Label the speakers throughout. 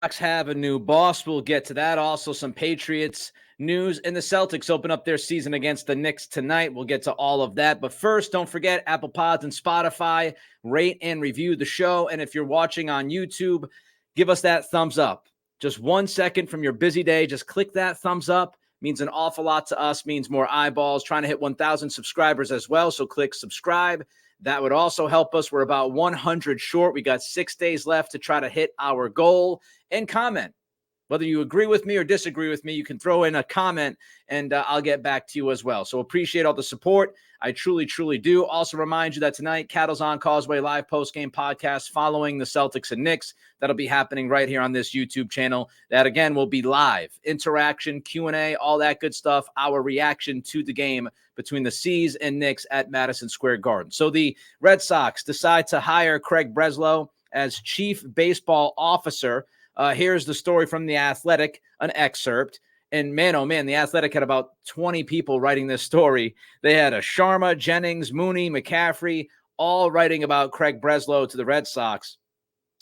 Speaker 1: Sox have a new boss. We'll get to that. Also, some Patriots news, and the Celtics open up their season against the Knicks tonight. We'll get to all of that. But first, don't forget Apple Pods and Spotify. Rate and review the show. And if you're watching on YouTube, give us that thumbs up. Just 1 second from your busy day. Just click that thumbs up. Means an awful lot to us. Means more eyeballs. Trying to hit 1,000 subscribers as well. So click subscribe. That would also help us. We're about 100 short. We got 6 days left to try to hit our goal. And comment. Whether you agree with me or disagree with me, you can throw in a comment and I'll get back to you as well. So appreciate all the support. I truly, truly do. Also remind you that tonight, Cattle's on Causeway live post-game podcast following the Celtics and Knicks. That'll be happening right here on this YouTube channel. That, again, will be live. Interaction, Q&A, all that good stuff. Our reaction to the game between the C's and Knicks at Madison Square Garden. So the Red Sox decide to hire Craig Breslow as chief baseball officer. Here's the story from The Athletic, an excerpt. And man, oh man, The Athletic had about 20 people writing this story. They had a Sharma, Jennings, Mooney, McCaffrey, all writing about Craig Breslow to the Red Sox.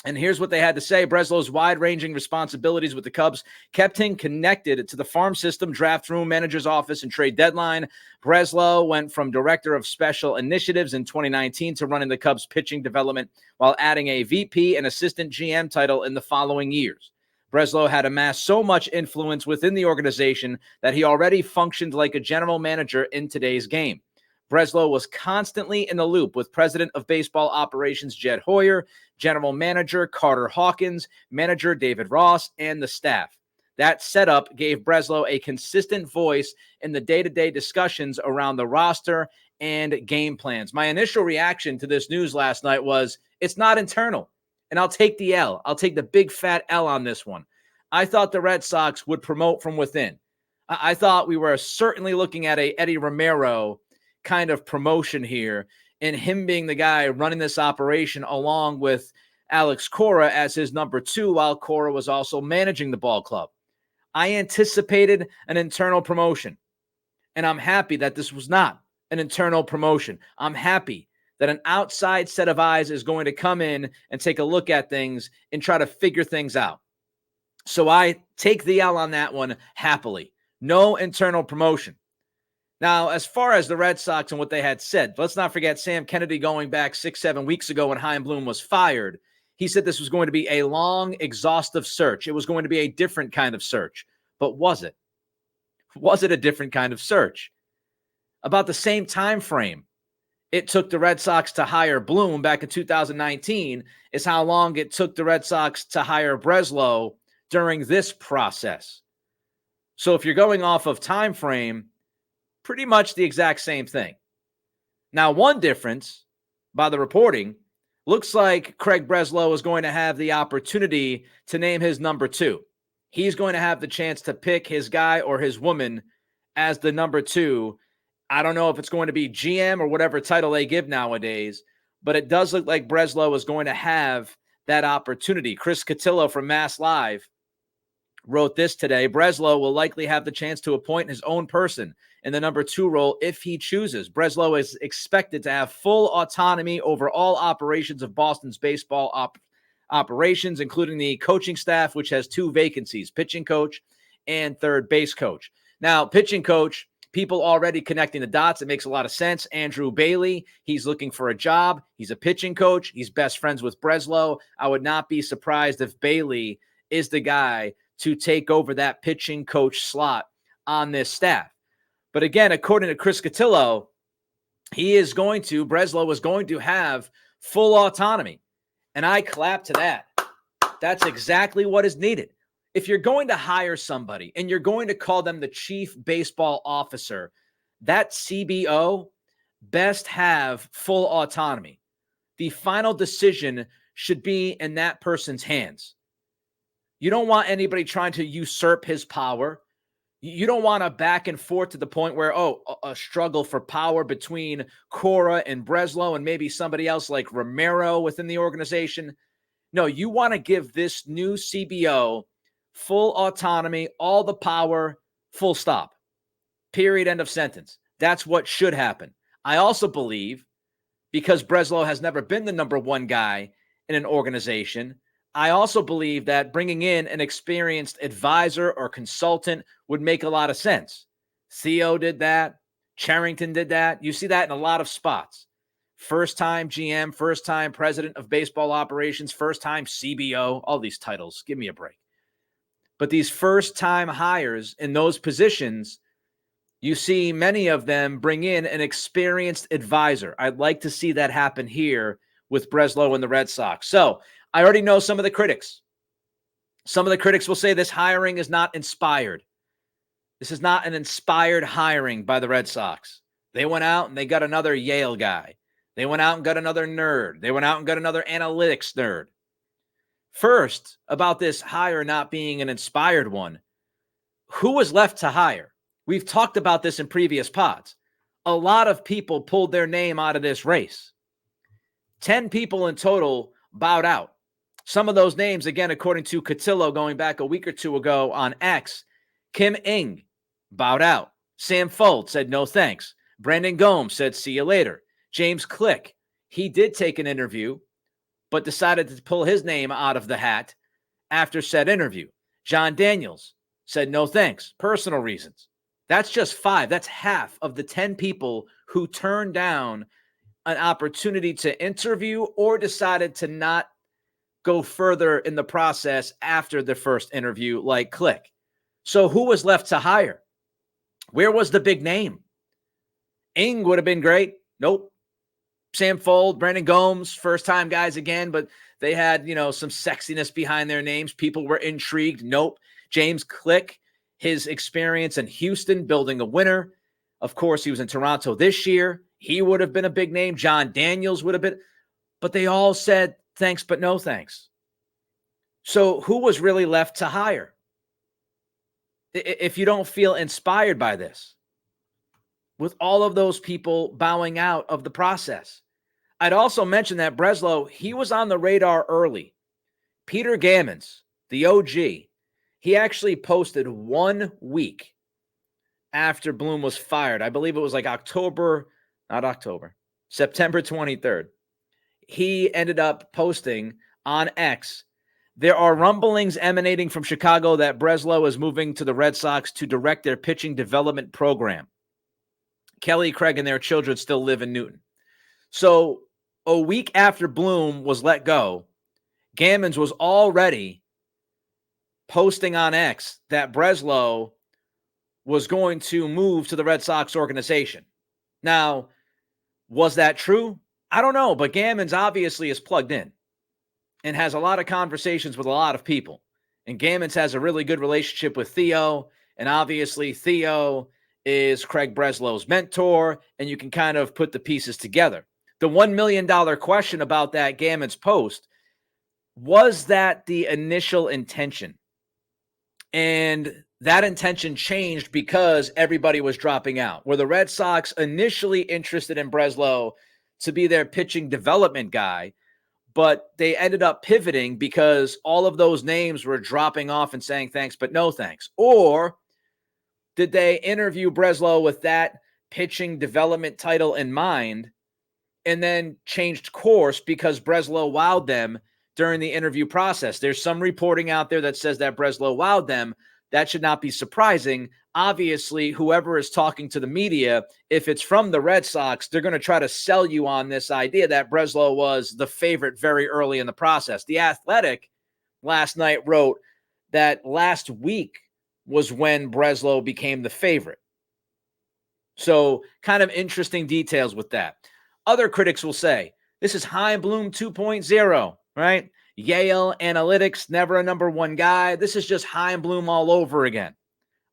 Speaker 1: And here's what they had to say. Breslow's wide-ranging responsibilities with the Cubs kept him connected to the farm system, draft room, manager's office, and trade deadline. Breslow went from director of special initiatives in 2019 to running the Cubs pitching development while adding a VP and assistant GM title in the following years. Breslow had amassed so much influence within the organization that he already functioned like a general manager in today's game. Breslow was constantly in the loop with president of baseball operations Jed Hoyer, general manager Carter Hawkins, manager David Ross, and the staff. That setup gave Breslow a consistent voice in the day-to-day discussions around the roster and game plans. My initial reaction to this news last night was, it's not internal, and I'll take the L. I'll take the big fat L on this one. I thought the Red Sox would promote from within. I thought we were certainly looking at a Eddie Romero kind of promotion here, and him being the guy running this operation along with Alex Cora as his number 2, while Cora was also managing the ball club. I anticipated an internal promotion, and I'm happy that this was not an internal promotion. I'm happy that an outside set of eyes is going to come in and take a look at things and try to figure things out. So I take the L on that one happily. No internal promotion. Now, as far as the Red Sox and what they had said, let's not forget Sam Kennedy going back 6-7 weeks ago when Chaim Bloom was fired. He said this was going to be a long, exhaustive search. It was going to be a different kind of search. But was it? Was it a different kind of search? About the same time frame it took the Red Sox to hire Bloom back in 2019 is how long it took the Red Sox to hire Breslow during this process. So if you're going off of time frame, pretty much the exact same thing. Now, one difference by the reporting, looks like Craig Breslow is going to have the opportunity to name his number 2. He's going to have the chance to pick his guy or his woman as the number 2. I don't know if it's going to be GM or whatever title they give nowadays, but it does look like Breslow is going to have that opportunity. Chris Cotillo from Mass Live wrote this today. Breslow will likely have the chance to appoint his own person in the number 2 role if he chooses. Breslow is expected to have full autonomy over all operations of Boston's baseball operations, including the coaching staff, which has 2 vacancies, pitching coach and third base coach. Now, pitching coach, people already connecting the dots. It makes a lot of sense. Andrew Bailey, he's looking for a job. He's a pitching coach. He's best friends with Breslow. I would not be surprised if Bailey is the guy to take over that pitching coach slot on this staff. But again, according to Chris Cotillo, Breslow is going to have full autonomy. And I clap to that. That's exactly what is needed. If you're going to hire somebody and you're going to call them the chief baseball officer, that CBO best have full autonomy. The final decision should be in that person's hands. You don't want anybody trying to usurp his power. You don't want a back and forth to the point where, a struggle for power between Cora and Breslow and maybe somebody else like Romero within the organization. No, you want to give this new CBO full autonomy, all the power, full stop. Period, end of sentence. That's what should happen. I also believe, because Breslow has never been the number 1 guy in an organization, I also believe that bringing in an experienced advisor or consultant would make a lot of sense. Theo did that. Charrington did that. You see that in a lot of spots. First-time GM, first-time president of baseball operations, first-time CBO, all these titles. Give me a break. But these first-time hires in those positions, you see many of them bring in an experienced advisor. I'd like to see that happen here with Breslow and the Red Sox. So I already know some of the critics. Some of the critics will say this hiring is not inspired. This is not an inspired hiring by the Red Sox. They went out and they got another Yale guy. They went out and got another nerd. They went out and got another analytics nerd. First, about this hire not being an inspired one, who was left to hire? We've talked about this in previous pods. A lot of people pulled their name out of this race. 10 people in total bowed out. Some of those names, again, according to Cotillo going back a week or two ago on X, Kim Ng bowed out. Sam Fold said no thanks. Brandon Gomes said see you later. James Click, he did take an interview, but decided to pull his name out of the hat after said interview. John Daniels said no thanks, personal reasons. That's just 5. That's half of the 10 people who turned down an opportunity to interview or decided to not go further in the process after the first interview, like Click. So who was left to hire? Where was the big name? Ng would have been great. Nope. Sam Fold, Brandon Gomes, first-time guys again, but they had, some sexiness behind their names. People were intrigued. Nope. James Click, his experience in Houston, building a winner. Of course, he was in Toronto this year. He would have been a big name. John Daniels would have been. But they all said thanks, but no thanks. So who was really left to hire? If you don't feel inspired by this, with all of those people bowing out of the process. I'd also mention that Breslow, he was on the radar early. Peter Gammons, the OG, he actually posted 1 week after Bloom was fired. I believe it was like September 23rd. He ended up posting on X, there are rumblings emanating from Chicago that Breslow is moving to the Red Sox to direct their pitching development program. Kelly, Craig, and their children still live in Newton. So a week after Bloom was let go, Gammons was already posting on X that Breslow was going to move to the Red Sox organization. Now, was that true? I don't know, but Gammons obviously is plugged in and has a lot of conversations with a lot of people. And Gammons has a really good relationship with Theo, and obviously Theo is Craig Breslow's mentor, and you can kind of put the pieces together. The $1 million question about that Gammons post, was that the initial intention? And that intention changed because everybody was dropping out. Were the Red Sox initially interested in Breslow to be their pitching development guy, but they ended up pivoting because all of those names were dropping off and saying thanks, but no thanks? Or did they interview Breslow with that pitching development title in mind and then changed course because Breslow wowed them during the interview process? There's some reporting out there that says that Breslow wowed them. That should not be surprising. Obviously, whoever is talking to the media, if it's from the Red Sox, they're going to try to sell you on this idea that Breslow was the favorite very early in the process. The Athletic last night wrote that last week was when Breslow became the favorite. So kind of interesting details with that. Other critics will say, this is Chaim Bloom 2.0, right? Yale analytics, never a number one guy. This is just Chaim Bloom all over again.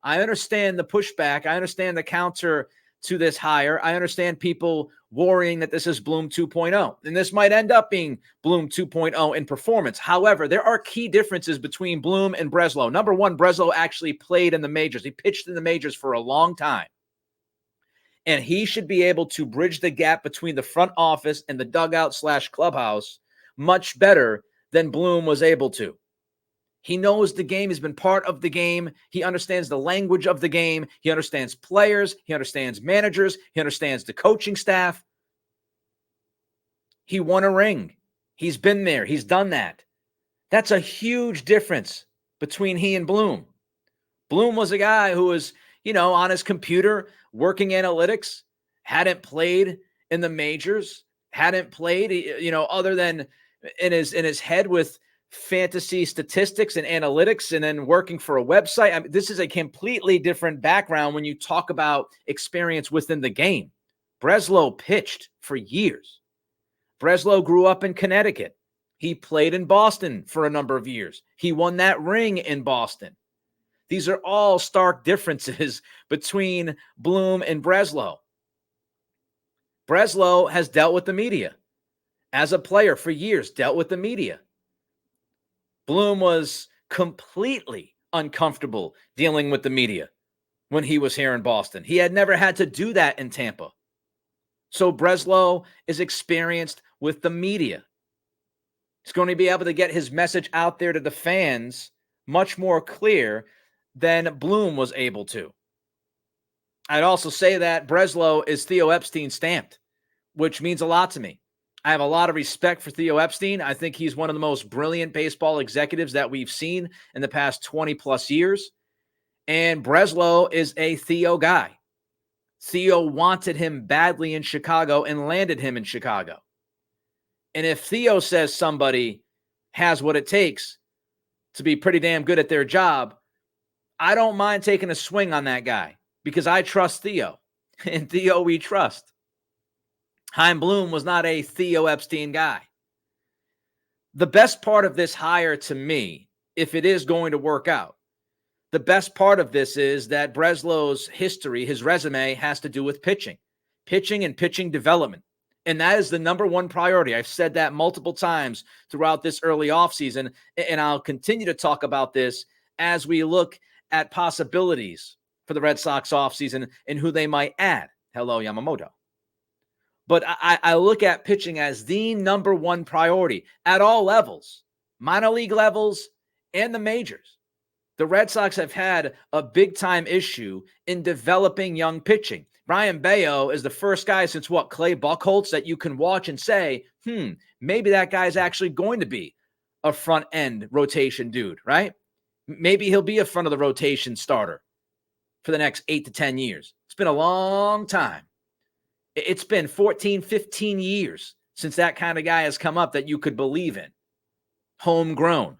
Speaker 1: I understand the pushback. I understand the counter to this hire. I understand people worrying that this is Bloom 2.0, and this might end up being Bloom 2.0 in performance. However, there are key differences between Bloom and Breslow. Number one, Breslow actually played in the majors. He pitched in the majors for a long time, and he should be able to bridge the gap between the front office and the dugout/clubhouse much better than Bloom was able to. He knows the game. He's been part of the game. He understands the language of the game. He understands players. He understands managers. He understands the coaching staff. He won a ring. He's been there. He's done that. That's a huge difference between he and Bloom. Bloom was a guy who was, on his computer working analytics, hadn't played in the majors, hadn't played, other than in his head with fantasy statistics and analytics, and then working for a website. I mean, this is a completely different background when you talk about experience within the game. Breslow pitched for years. Breslow grew up in Connecticut. He played in Boston for a number of years. He won that ring in Boston. These are all stark differences between Bloom and Breslow. Breslow has dealt with the media as a player for years, dealt with the media. Bloom was completely uncomfortable dealing with the media when he was here in Boston. He had never had to do that in Tampa. So Breslow is experienced with the media. He's going to be able to get his message out there to the fans much more clear than Bloom was able to. I'd also say that Breslow is Theo Epstein stamped, which means a lot to me. I have a lot of respect for Theo Epstein. I think he's one of the most brilliant baseball executives that we've seen in the past 20 plus years. And Breslow is a Theo guy. Theo wanted him badly in Chicago and landed him in Chicago. And if Theo says somebody has what it takes to be pretty damn good at their job, I don't mind taking a swing on that guy because I trust Theo. And Theo we trust. Chaim Bloom was not a Theo Epstein guy. The best part of this hire to me, if it is going to work out, the best part of this is that Breslow's history, his resume, has to do with pitching and pitching development. And that is the number one priority. I've said that multiple times throughout this early offseason, and I'll continue to talk about this as we look at possibilities for the Red Sox offseason and who they might add. Hello, Yamamoto. But I look at pitching as the number one priority at all levels, minor league levels and the majors. The Red Sox have had a big-time issue in developing young pitching. Brian Bayo is the first guy since Clay Buchholz that you can watch and say, maybe that guy's actually going to be a front-end rotation dude, right? Maybe he'll be a front-of-the-rotation starter for the next 8 to 10 years. It's been a long time. It's been 14, 15 years since that kind of guy has come up that you could believe in. Homegrown.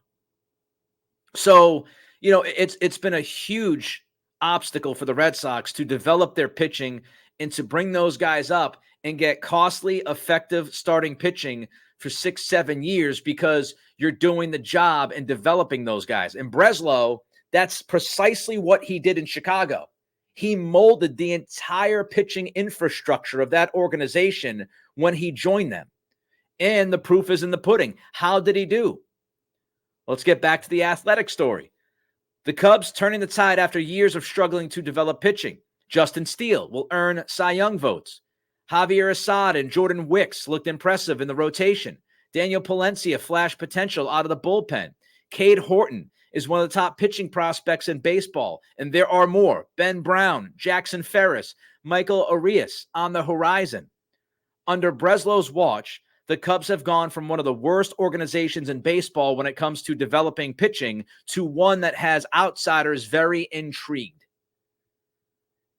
Speaker 1: So, it's been a huge obstacle for the Red Sox to develop their pitching and to bring those guys up and get costly, effective starting pitching for 6-7 years because you're doing the job and developing those guys. And Breslow, that's precisely what he did in Chicago. He molded the entire pitching infrastructure of that organization when he joined them. And the proof is in the pudding. How did he do? Let's get back to the athletic story. The Cubs turning the tide after years of struggling to develop pitching. Justin Steele will earn Cy Young votes. Javier Assad and Jordan Wicks looked impressive in the rotation. Daniel Palencia flashed potential out of the bullpen. Cade Horton is one of the top pitching prospects in baseball, and there are more. Ben Brown, Jackson Ferris, Michael Arias on the horizon. Under Breslow's watch, the Cubs have gone from one of the worst organizations in baseball when it comes to developing pitching to one that has outsiders very intrigued.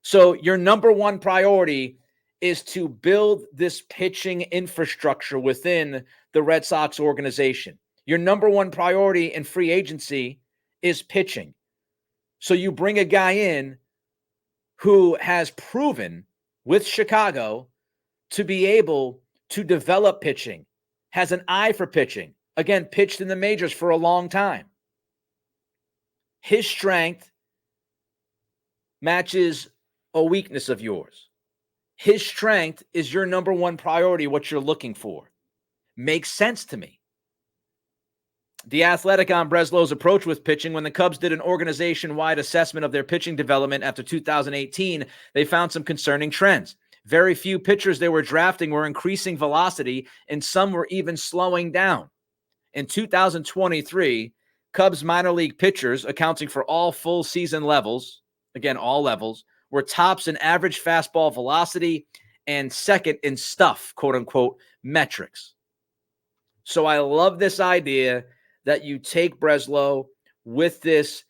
Speaker 1: So your number one priority is to build this pitching infrastructure within the Red Sox organization. Your number one priority in free agency is pitching. So you bring a guy in who has proven with Chicago to be able to develop pitching, has an eye for pitching, again, pitched in the majors for a long time. His strength matches a weakness of yours. His strength is your number one priority, what you're looking for. Makes sense to me. The Athletic on Breslow's approach with pitching: when the Cubs did an organization-wide assessment of their pitching development after 2018, they found some concerning trends. Very few pitchers they were drafting were increasing velocity, and some were even slowing down. In 2023, Cubs minor league pitchers, accounting for all full season levels, again, all levels, were tops in average fastball velocity and second in stuff, quote unquote, metrics. So I love this idea that you take Breslow with this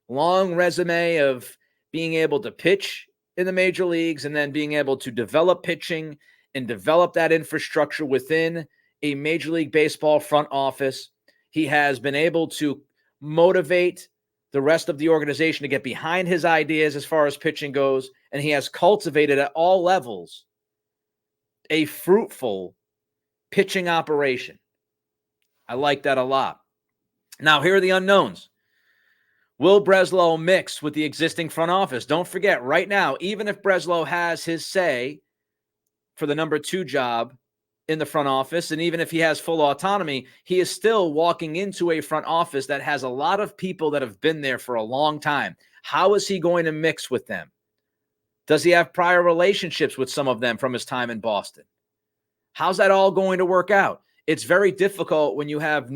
Speaker 1: long resume of being able to pitch in the major leagues and then being able to develop pitching and develop that infrastructure within a Major League Baseball front office. He has been able to motivate the rest of the organization to get behind his ideas as far as pitching goes, and he has cultivated at all levels a fruitful pitching operation. I like that a lot. Now, here are the unknowns. Will Breslow mix with the existing front office? Don't forget, right now, even if Breslow has his say for the number 2 job in the front office, and even if he has full autonomy, he is still walking into a front office that has a lot of people that have been there for a long time. How is he going to mix with them? Does he have prior relationships with some of them from his time in Boston? How's that all going to work out? It's very difficult when you have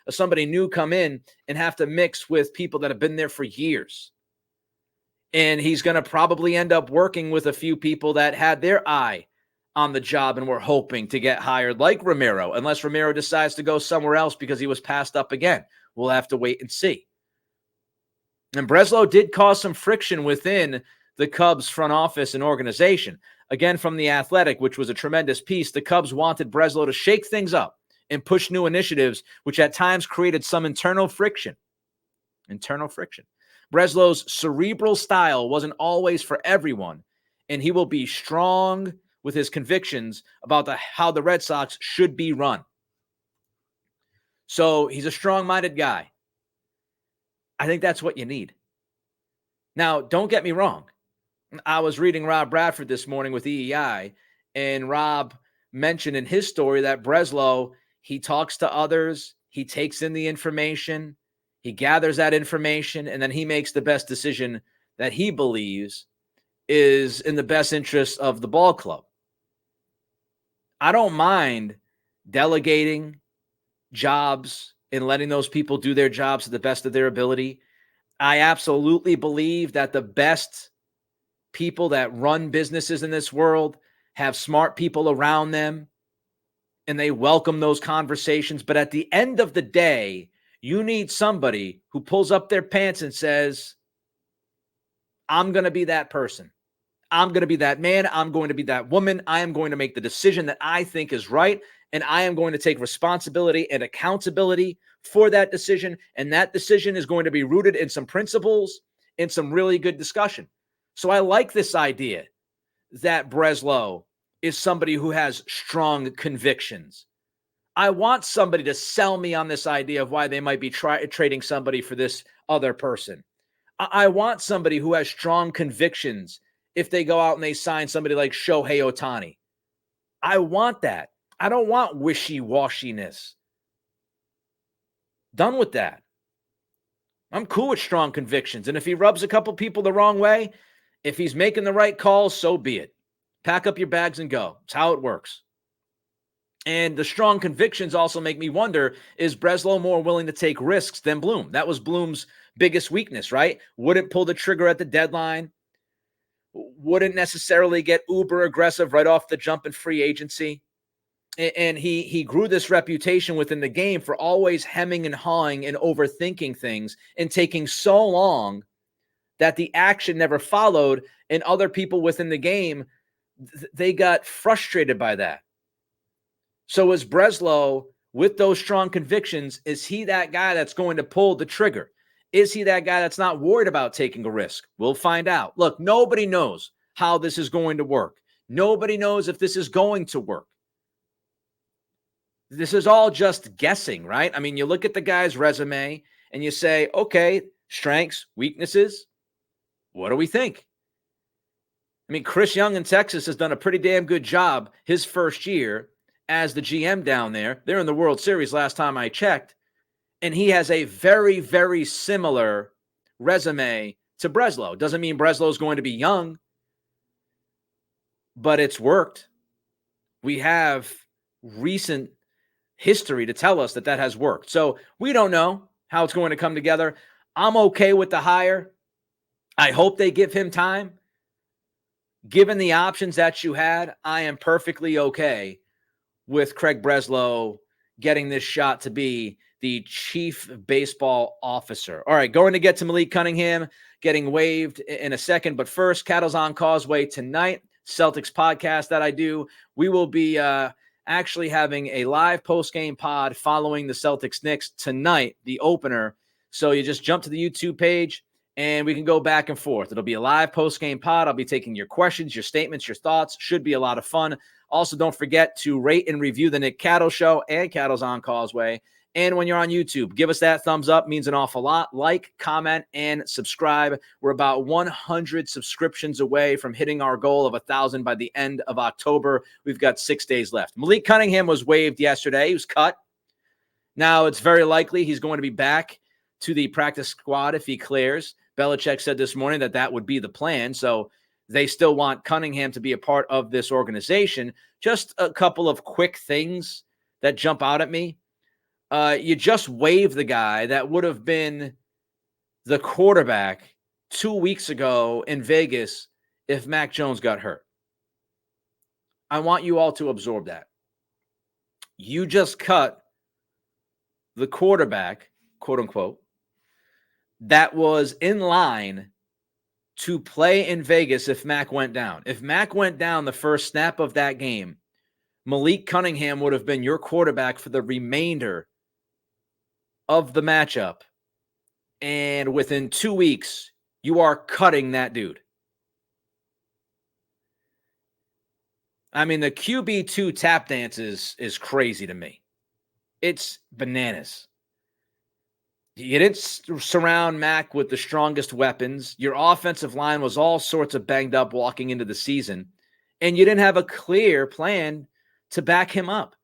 Speaker 1: somebody new come in and have to mix with people that have been there for years. And he's going to probably end up working with a few people that had their eye on the job and were hoping to get hired, like Ramiro, unless Ramiro decides to go somewhere else because he was passed up again. We'll have to wait and see. And Breslow did cause some friction within the Cubs front office and organization. Again, from The Athletic, which was a tremendous piece, the Cubs wanted Breslow to shake things up and push new initiatives, which at times created some internal friction. Breslow's cerebral style wasn't always for everyone, and he will be strong with his convictions about how the Red Sox should be run. So he's a strong-minded guy. I think that's what you need. Now, don't get me wrong. I was reading Rob Bradford this morning with EEI, and Rob mentioned in his story that Breslow, he talks to others, he takes in the information, he gathers that information, and then he makes the best decision that he believes is in the best interest of the ball club. I don't mind delegating jobs and letting those people do their jobs to the best of their ability. I absolutely believe that the best people that run businesses in this world have smart people around them, and they welcome those conversations. But at the end of the day, you need somebody who pulls up their pants and says, I'm going to be that person. I'm going to be that man. I'm going to be that woman. I am going to make the decision that I think is right, and I am going to take responsibility and accountability for that decision. And that decision is going to be rooted in some principles and some really good discussion. So I like this idea that Breslow is somebody who has strong convictions. I want somebody to sell me on this idea of why they might be trading somebody for this other person. I want somebody who has strong convictions if they go out and they sign somebody like Shohei Ohtani. I want that. I don't want wishy-washiness. Done with that. I'm cool with strong convictions. And if he rubs a couple people the wrong way, if he's making the right calls, so be it. Pack up your bags and go. It's how it works. And the strong convictions also make me wonder, is Breslow more willing to take risks than Bloom? That was Bloom's biggest weakness, right? Wouldn't pull the trigger at the deadline. Wouldn't necessarily get uber aggressive right off the jump in free agency. And he grew this reputation within the game for always hemming and hawing and overthinking things and taking so long that the action never followed, and other people within the game, they got frustrated by that. So is Breslow, with those strong convictions, is he that guy that's going to pull the trigger? Is he that guy that's not worried about taking a risk? We'll find out. Look, nobody knows how this is going to work. Nobody knows if this is going to work. This is all just guessing, right? I mean, you look at the guy's resume and you say, okay, strengths, weaknesses. What do we think? I mean, Chris Young in Texas has done a pretty damn good job his first year as the GM down there. They're in the World Series last time I checked. And he has a very, very similar resume to Breslow. Doesn't mean Breslow is going to be young, but it's worked. We have recent history to tell us that that has worked. So we don't know how it's going to come together. I'm okay with the hire. I hope they give him time. Given the options that you had, I am perfectly okay with Craig Breslow getting this shot to be the chief baseball officer. All right, going to get to Malik Cunningham getting waived in a second. But first, Cattle's on Causeway tonight, Celtics podcast that I do. We will be actually having a live post-game pod following the Celtics-Knicks tonight, the opener. So you just jump to the YouTube page, and we can go back and forth. It'll be a live post-game pod. I'll be taking your questions, your statements, your thoughts. Should be a lot of fun. Also, don't forget to rate and review the Nick Cattle Show and Cattle's on Causeway. And when you're on YouTube, give us that thumbs up. Means an awful lot. Like, comment, and subscribe. We're about 100 subscriptions away from hitting our goal of 1,000 by the end of October. We've got 6 days left. Malik Cunningham was waived yesterday. He was cut. Now, it's very likely he's going to be back to the practice squad if he clears. Belichick said this morning that that would be the plan. So they still want Cunningham to be a part of this organization. Just a couple of quick things that jump out at me. You just waived the guy that would have been the quarterback 2 weeks ago in Vegas if Mac Jones got hurt. I want you all to absorb that. You just cut the quarterback, quote unquote, that was in line to play in Vegas if Mac went down. If Mac went down the first snap of that game, Malik Cunningham would have been your quarterback for the remainder of the matchup. And within 2 weeks, you are cutting that dude. I mean, the QB2 tap dance is crazy to me. It's bananas. You didn't surround Mac with the strongest weapons. Your offensive line was all sorts of banged up walking into the season. And you didn't have a clear plan to back him up.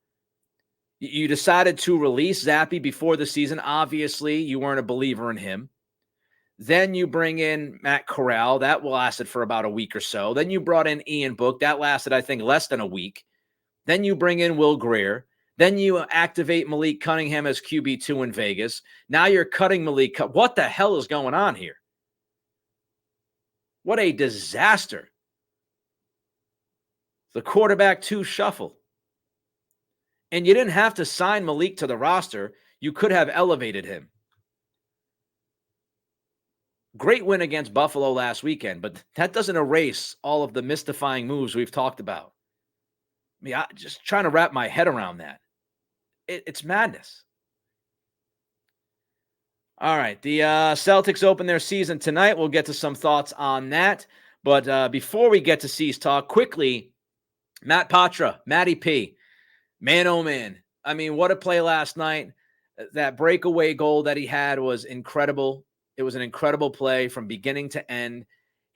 Speaker 1: You decided to release Zappe before the season. Obviously, you weren't a believer in him. Then you bring in Matt Corral. That lasted for about a week or so. Then you brought in Ian Book. That lasted, I think, less than a week. Then you bring in Will Grier. Then you activate Malik Cunningham as QB2 in Vegas. Now you're cutting Malik. What the hell is going on here? What a disaster. The quarterback 2 shuffle. And you didn't have to sign Malik to the roster. You could have elevated him. Great win against Buffalo last weekend, but that doesn't erase all of the mystifying moves we've talked about. I mean, I'm just trying to wrap my head around that. It's madness. All right, the Celtics open their season tonight. We'll get to some thoughts on that. But before we get to C's talk, quickly, Matty P. Man, oh, man. I mean, what a play last night. That breakaway goal that he had was incredible. It was an incredible play from beginning to end.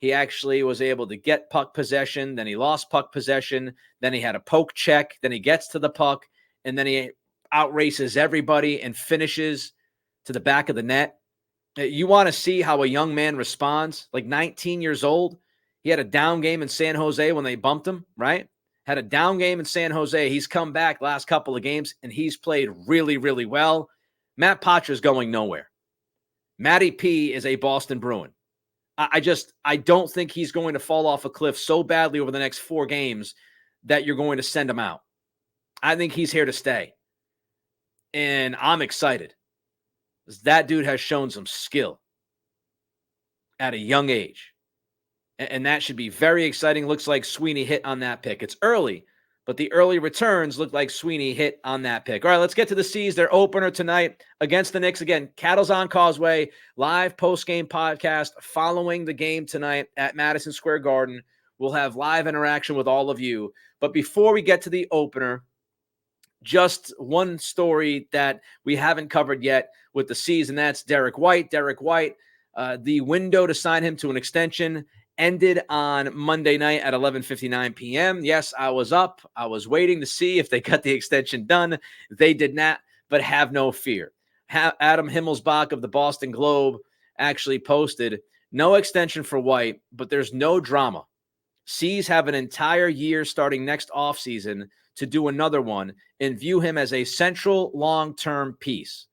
Speaker 1: He actually was able to get puck possession. Then he lost puck possession. Then he had a poke check. Then he gets to the puck. And then he outraces everybody and finishes to the back of the net. You want to see how a young man responds? Like 19 years old. He had a down game in San Jose when they bumped him, right? Had a down game in San Jose. He's come back last couple of games, and he's played really, really well. Matt Poitras is going nowhere. Matty P is a Boston Bruin. I don't think he's going to fall off a cliff so badly over the next 4 games that you're going to send him out. I think he's here to stay. And I'm excited. That dude has shown some skill at a young age. And that should be very exciting. Looks like Sweeney hit on that pick. It's early, but the early returns look like Sweeney hit on that pick. All right, let's get to the C's. Their opener tonight against the Knicks. Again, Cattle's on Causeway, live post-game podcast following the game tonight at Madison Square Garden. We'll have live interaction with all of you. But before we get to the opener, just one story that we haven't covered yet with the C's, and that's Derek White. Derek White, the window to sign him to an extension ended on Monday night at 11:59 p.m. Yes, I was up. I was waiting to see if they got the extension done. They did not, but have no fear. Adam Himmelsbach of the Boston Globe actually posted, no extension for White, but there's no drama. C's have an entire year starting next offseason to do another one and view him as a central long-term piece.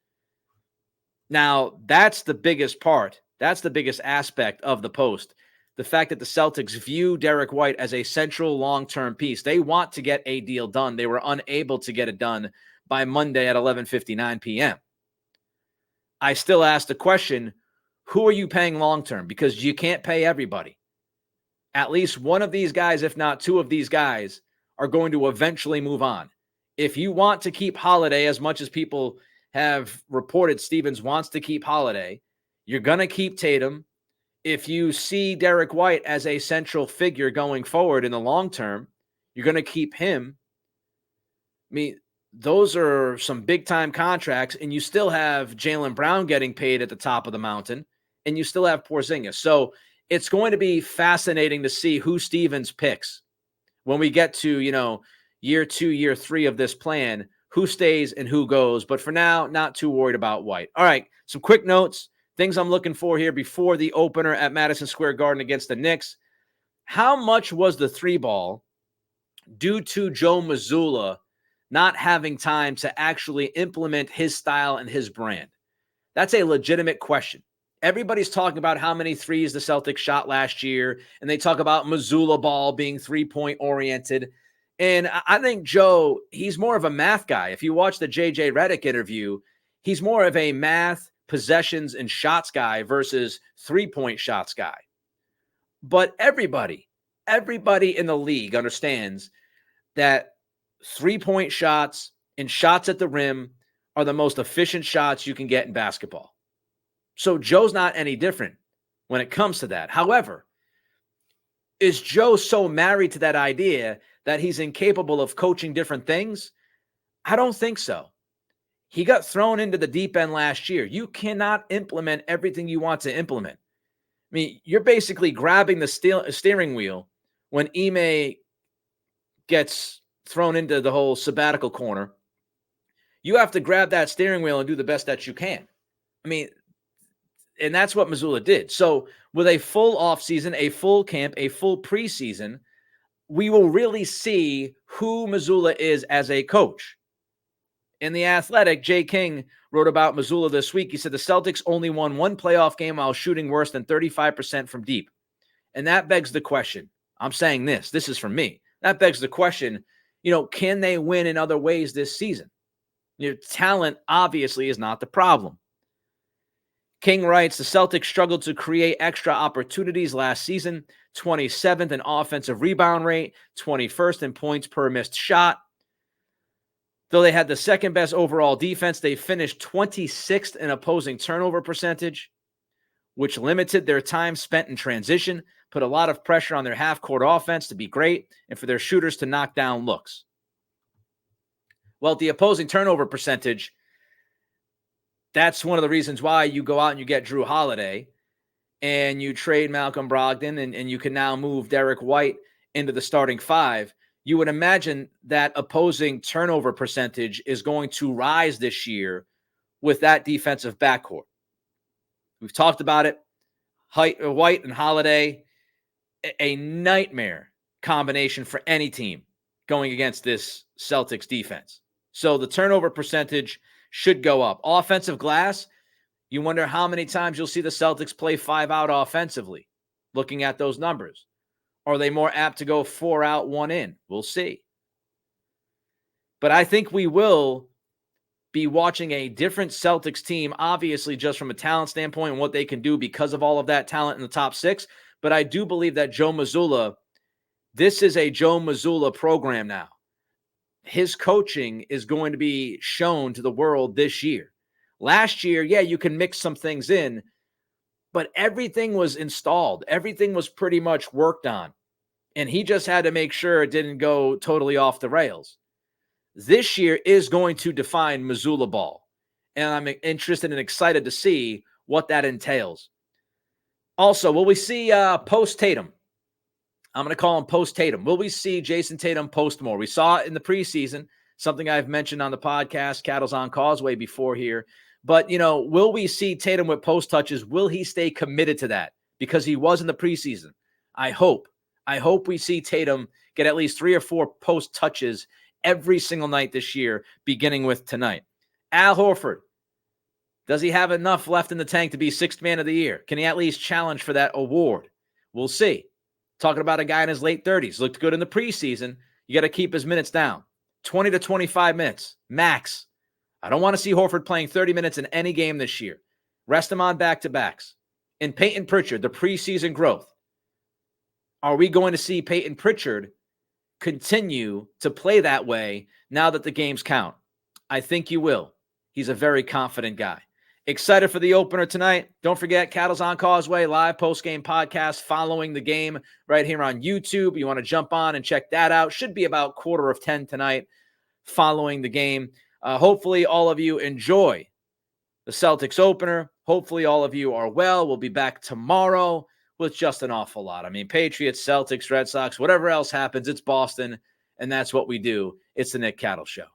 Speaker 1: Now, that's the biggest part. That's the biggest aspect of the post. The fact that the Celtics view Derek White as a central long-term piece. They want to get a deal done. They were unable to get it done by Monday at 11:59 p.m. I still ask the question, who are you paying long-term? Because you can't pay everybody. At least one of these guys, if not two of these guys, are going to eventually move on. If you want to keep Holiday, as much as people have reported Stevens wants to keep Holiday, you're going to keep Tatum. If you see Derek White as a central figure going forward in the long term, you're going to keep him. I mean, those are some big-time contracts, and you still have Jaylen Brown getting paid at the top of the mountain, and you still have Porzingis. So it's going to be fascinating to see who Stevens picks when we get to, year 2, year 3 of this plan, who stays and who goes. But for now, not too worried about White. All right, some quick notes, things I'm looking for here before the opener at Madison Square Garden against the Knicks. How much was the 3-ball due to Joe Mazzulla not having time to actually implement his style and his brand? That's a legitimate question. Everybody's talking about how many threes the Celtics shot last year, and they talk about Mazzulla ball being three-point oriented. And I think Joe, he's more of a math guy. If you watch the JJ Redick interview, he's more of a math, possessions, and shots guy versus three-point shots guy. But everybody in the league understands that three-point shots and shots at the rim are the most efficient shots you can get in basketball. So Joe's not any different when it comes to that. However, is Joe so married to that idea that he's incapable of coaching different things? I don't think so. He got thrown into the deep end last year. You cannot implement everything you want to implement. I mean, you're basically grabbing the steering wheel when Ime gets thrown into the whole sabbatical corner. You have to grab that steering wheel and do the best that you can. I mean, and that's what Mazzulla did. So with a full offseason, a full camp, a full preseason, we will really see who Mazzulla is as a coach. In The Athletic, Jay King wrote about Mazzulla this week. He said the Celtics only won one playoff game while shooting worse than 35% from deep. And that begs the question. I'm saying this is from me. That begs the question, can they win in other ways this season? Talent obviously is not the problem. King writes, the Celtics struggled to create extra opportunities last season, 27th in offensive rebound rate, 21st in points per missed shot. Though they had the second best overall defense, they finished 26th in opposing turnover percentage, which limited their time spent in transition, put a lot of pressure on their half-court offense to be great, and for their shooters to knock down looks. Well, the opposing turnover percentage, that's one of the reasons why you go out and you get Drew Holiday and you trade Malcolm Brogdon and you can now move Derek White into the starting 5. You would imagine that opposing turnover percentage is going to rise this year with that defensive backcourt. We've talked about it. White and Holiday, a nightmare combination for any team going against this Celtics defense. So the turnover percentage should go up. Offensive glass, you wonder how many times you'll see the Celtics play 5 out offensively, looking at those numbers. Are they more apt to go 4 out, 1 in? We'll see. But I think we will be watching a different Celtics team, obviously just from a talent standpoint and what they can do because of all of that talent in the top 6. But I do believe that Joe Mazzulla, this is a Joe Mazzulla program now. His coaching is going to be shown to the world this year. Last year, you can mix some things in, but everything was installed. Everything was pretty much worked on. And he just had to make sure it didn't go totally off the rails. This year is going to define Mazzulla ball. And I'm interested and excited to see what that entails. Also, will we see post-Tatum? I'm going to call him post-Tatum. Will we see Jason Tatum post more? We saw it in the preseason, something I've mentioned on the podcast, Cattle's on Causeway before here. But, will we see Tatum with post touches? Will he stay committed to that? Because he was in the preseason. I hope we see Tatum get at least 3 or 4 post touches every single night this year, beginning with tonight. Al Horford, does he have enough left in the tank to be 6th man of the year? Can he at least challenge for that award? We'll see. Talking about a guy in his late 30s. Looked good in the preseason. You got to keep his minutes down. 20 to 25 minutes, max. I don't want to see Horford playing 30 minutes in any game this year. Rest him on back-to-backs. And Peyton Pritchard, the preseason growth. Are we going to see Peyton Pritchard continue to play that way now that the games count? I think you will. He's a very confident guy. Excited for the opener tonight. Don't forget, Cattle's on Causeway, live post-game podcast following the game right here on YouTube. You want to jump on and check that out. Should be about 9:45 tonight following the game. Hopefully all of you enjoy the Celtics opener. Hopefully all of you are well. We'll be back tomorrow with just an awful lot. I mean, Patriots, Celtics, Red Sox, whatever else happens, it's Boston, and that's what we do. It's the Nick Cattle Show.